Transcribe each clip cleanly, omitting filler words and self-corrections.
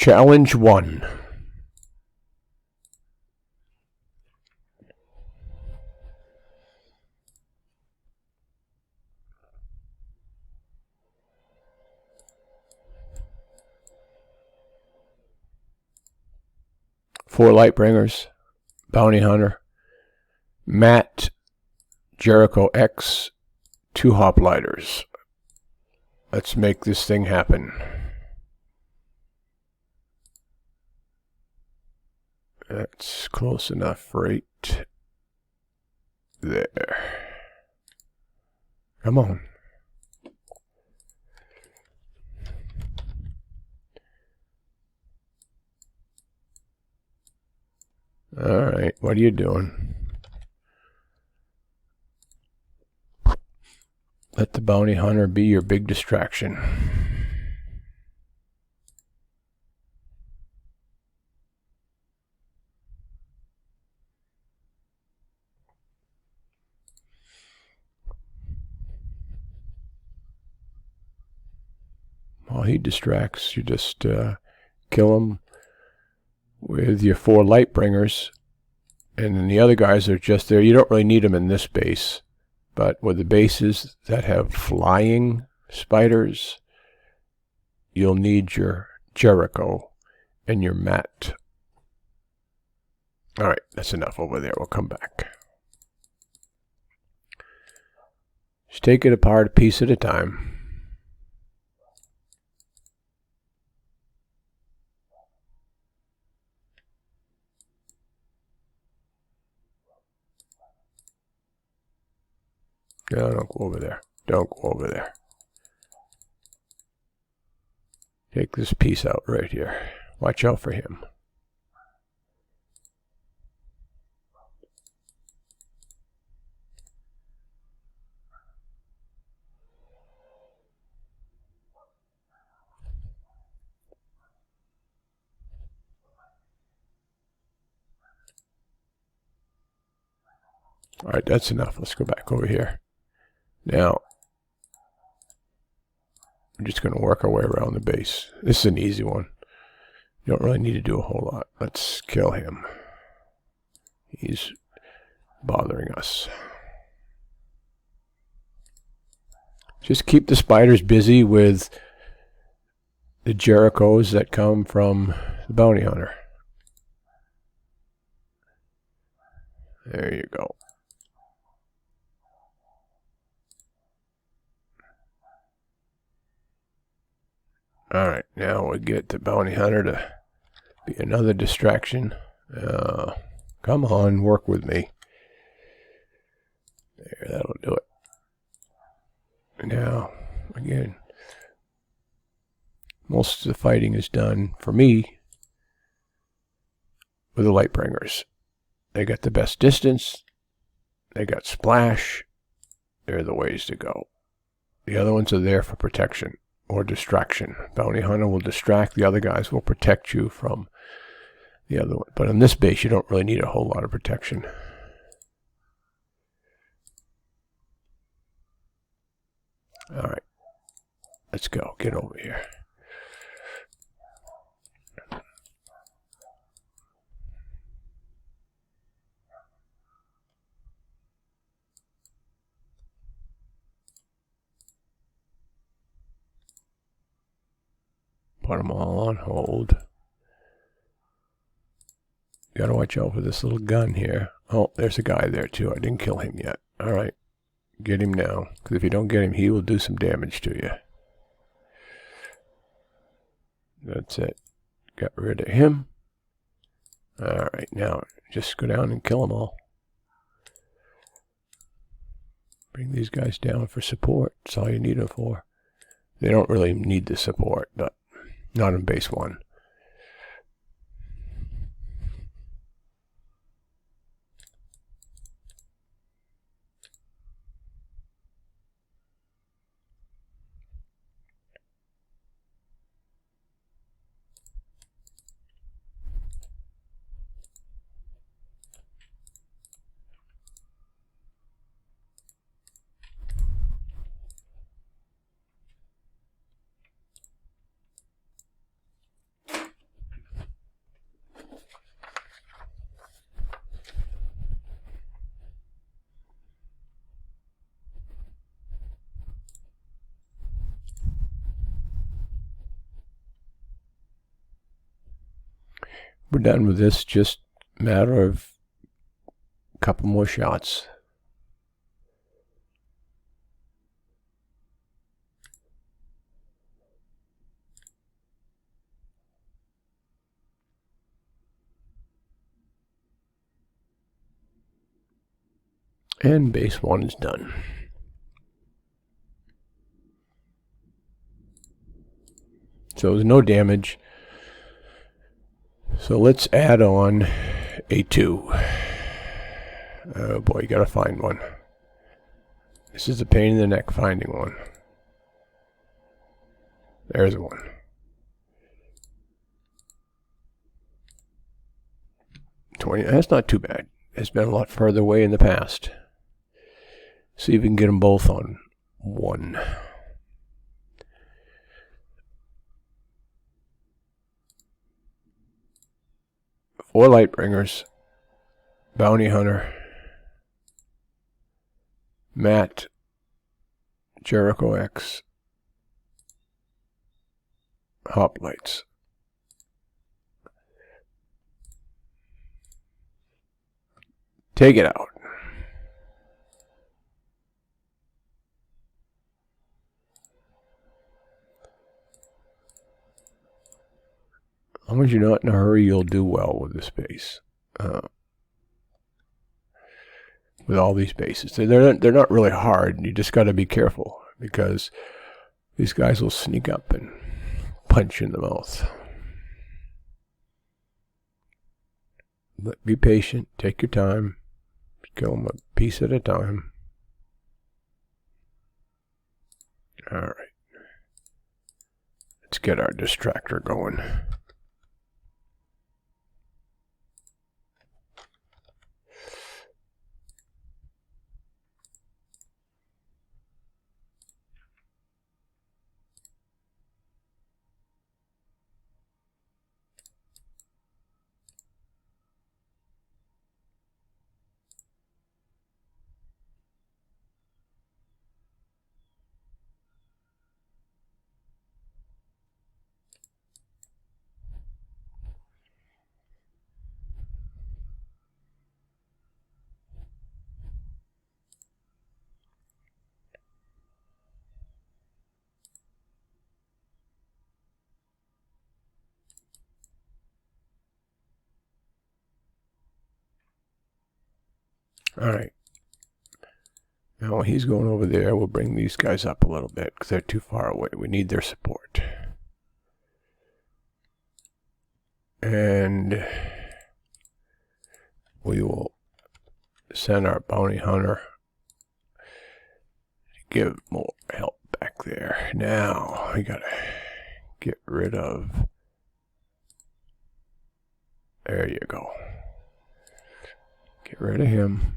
Challenge 1. Four Lightbringers, Bounty Hunter, Matt, Jericho X, 2 Hopliters. Let's make this thing happen. That's close enough right there. Come on. All right, what are you doing? Let the bounty hunter be your big distraction. While he distracts, you just kill him with your 4 Lightbringers, and then the other guys are just there. You don't really need them in this base, but with the bases that have flying spiders, you'll need your Jericho and your Matt. All right, that's enough over there. We'll come back. Just take it apart a piece at a time. No, don't go over there. Don't go over there. Take this piece out right here. Watch out for him. All right, that's enough. Let's go back over here. Now, we're just going to work our way around the base. This is an easy one. You don't really need to do a whole lot. Let's kill him. He's bothering us. Just keep the spiders busy with the Jerichos that come from the bounty hunter. There you go. Alright, now we get the bounty hunter to be another distraction. Come on, work with me. There, that'll do it. Now, again, most of the fighting is done, for me, with the Lightbringers. They got the best distance. They got splash. They're the ways to go. The other ones are there for protection or distraction. Bounty hunter will distract. The other guys will protect you from the other one. But on this base, you don't really need a whole lot of protection. All right. Let's go. Get over here. Put them all on hold. You gotta watch out for this little gun here. Oh, there's a guy there too. I didn't kill him yet. Alright. Get him now. Because if you don't get him, he will do some damage to you. That's it. Got rid of him. Alright, now just go down and kill them all. Bring these guys down for support. That's all you need them for. They don't really need the support, but not in base 1. We're done with this, just a matter of a couple more shots. And base 1 is done. So there's no damage. So let's add on a 2. Oh boy, you gotta find one. This is a pain in the neck finding one. There's one. That's not too bad. It's been a lot further away in the past. See if we can get them both on 1. Four Lightbringers, Bounty Hunter, Matt, Jericho X, Hoplites. Take it out. As long as you're not in a hurry, you'll do well with this base. With all these bases. They're not really hard. You just got to be careful because these guys will sneak up and punch you in the mouth. But be patient. Take your time. Kill them a piece at a time. Alright. Let's get our distractor going. Alright. Now he's going over there. We'll bring these guys up a little bit because they're too far away. We need their support. And we will send our bounty hunter to give more help back there. Now we gotta get rid of. There you go. Get rid of him.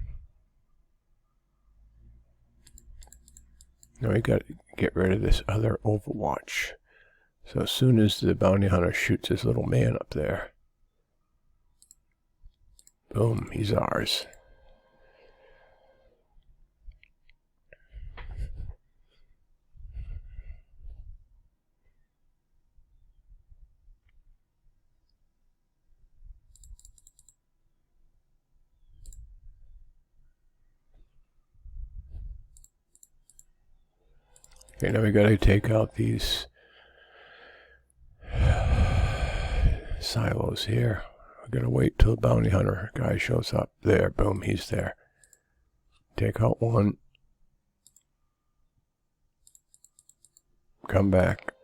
Now we got to get rid of this other Overwatch. So as soon as the bounty hunter shoots his little man up there, boom, he's ours. Okay, now we got to take out these silos here. We're going to wait till the bounty hunter guy shows up. There, boom, he's there. Take out one. Come back.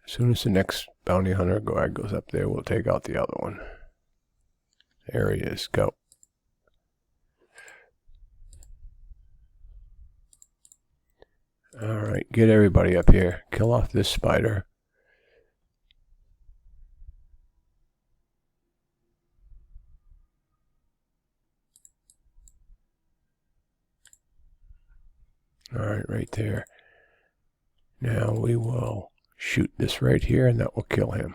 As soon as the next bounty hunter guy goes up there, we'll take out the other one. There he is. Go. Alright, get everybody up here. Kill off this spider. Alright, right there. Now we will shoot this right here and that will kill him.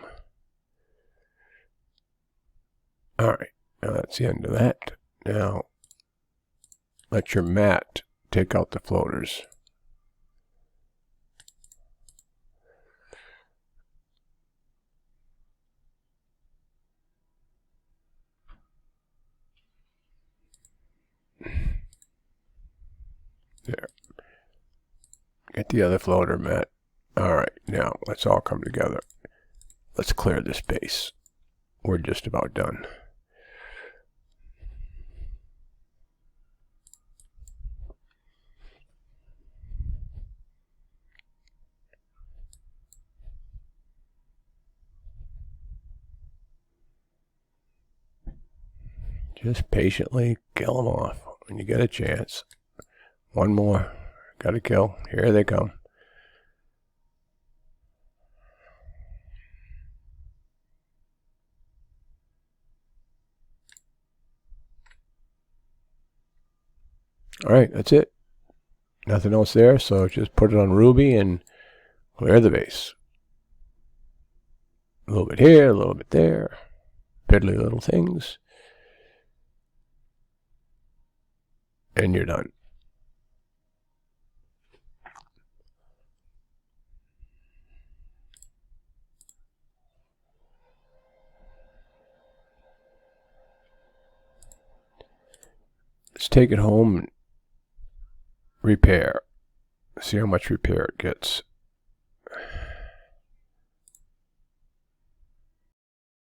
Alright, now that's the end of that. Now, let your mat take out the floaters. There. Get the other floater, Matt. All right, now let's all come together. Let's clear this base. We're just about done. Just patiently kill them off when you get a chance. One more. Got to kill. Here they come. All right, that's it. Nothing else there, so just put it on Ruby and clear the base. A little bit here, a little bit there. Piddly little things. And you're done. Let's take it home and repair. See how much repair it gets.